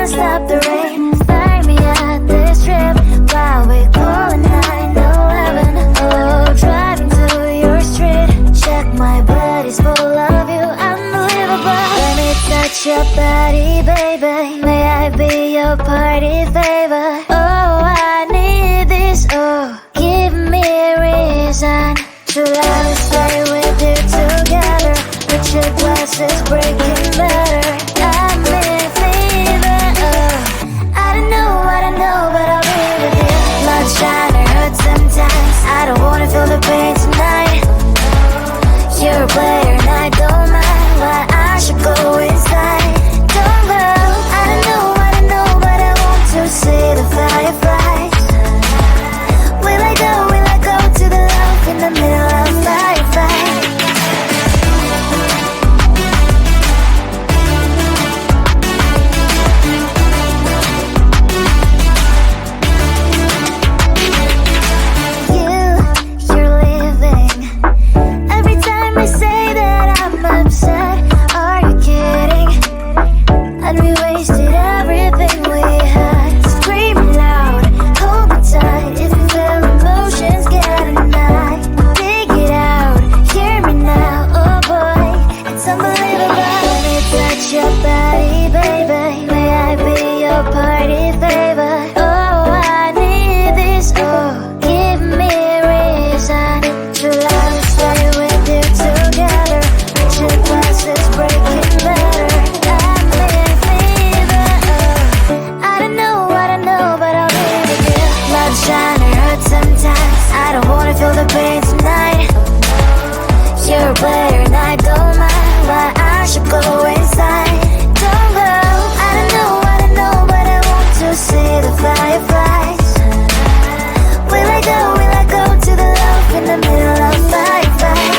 stop the rain. I be your party favor? Oh, I need this. Oh, give me a reason to let us stay with you together. With your glasses breaking better. I'm in fever. Oh, I don't know, but I'll be with you. Blood shine, it hurts sometimes. I don't wanna feel the pain tonight. You're a player and I don't mind why I should go inside. Don't go. I don't know, but I want to see the fireflies. Will I go to the love in the middle of firefight? You're leaving. Every time I say that I'm upset, are you kidding? And we wasted everything we had. Screaming loud, hold me tight. If you feel emotions getting high, dig it out, hear me now. Oh boy, it's unbelievable. Let me touch your body, baby. May I be your party favor? Oh, I need this. Oh, give me a reason to let us stay with you together. With your glasses breaking better. I'm in fever. Oh, I don't know, but I'll be with you. Blood shine, it hurts sometimes. I don't wanna feel the pain tonight. You're a player and I don't mind why I should go inside. Don't go. I don't know, but I want to see the fireflies. Will I go to the love in the middle of firefight?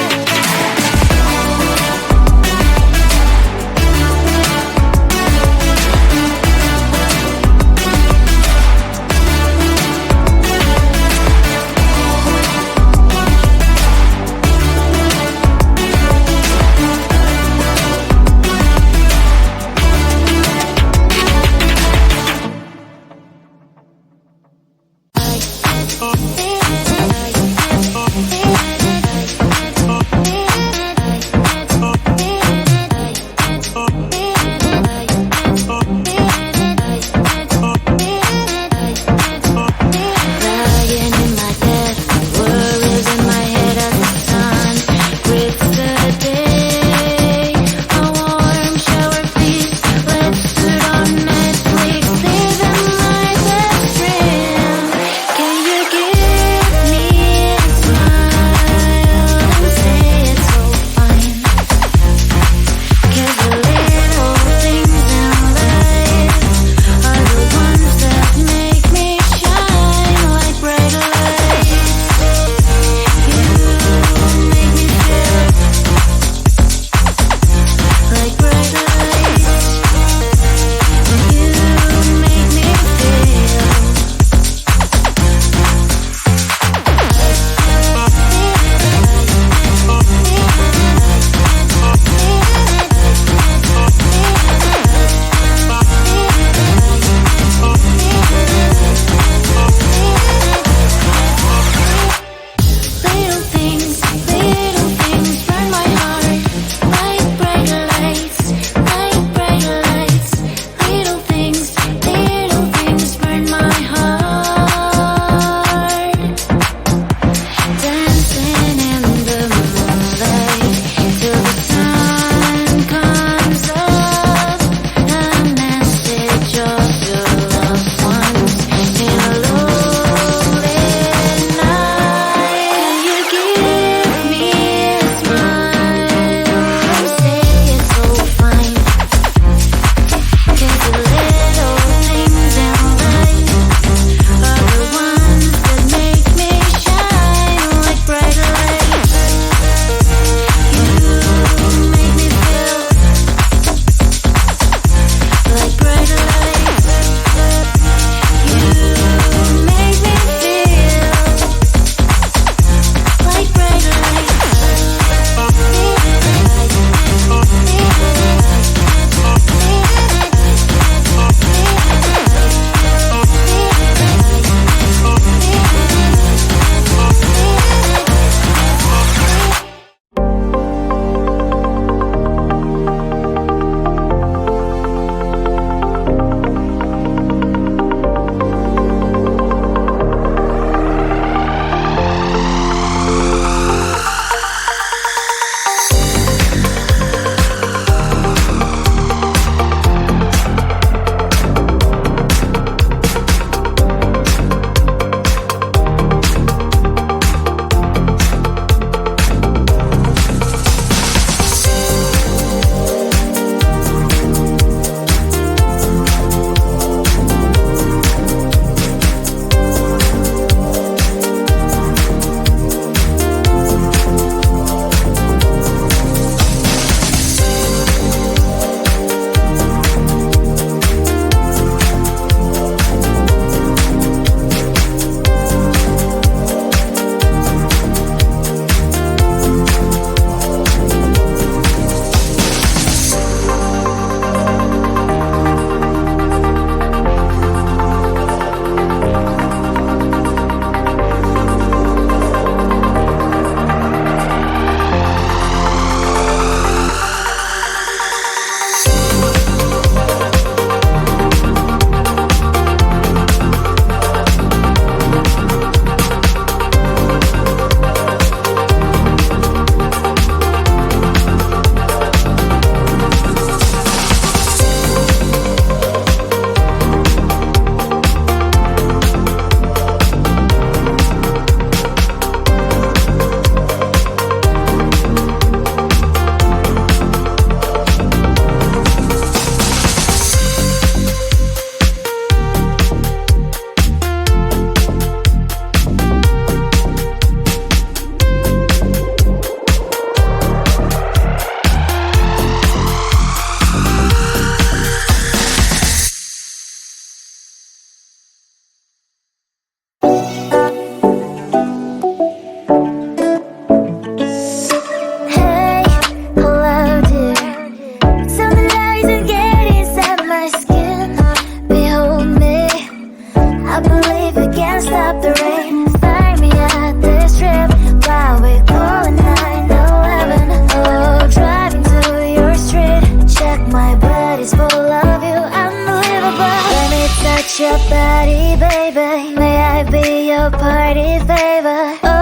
touch your body, baby. May I be your party favor?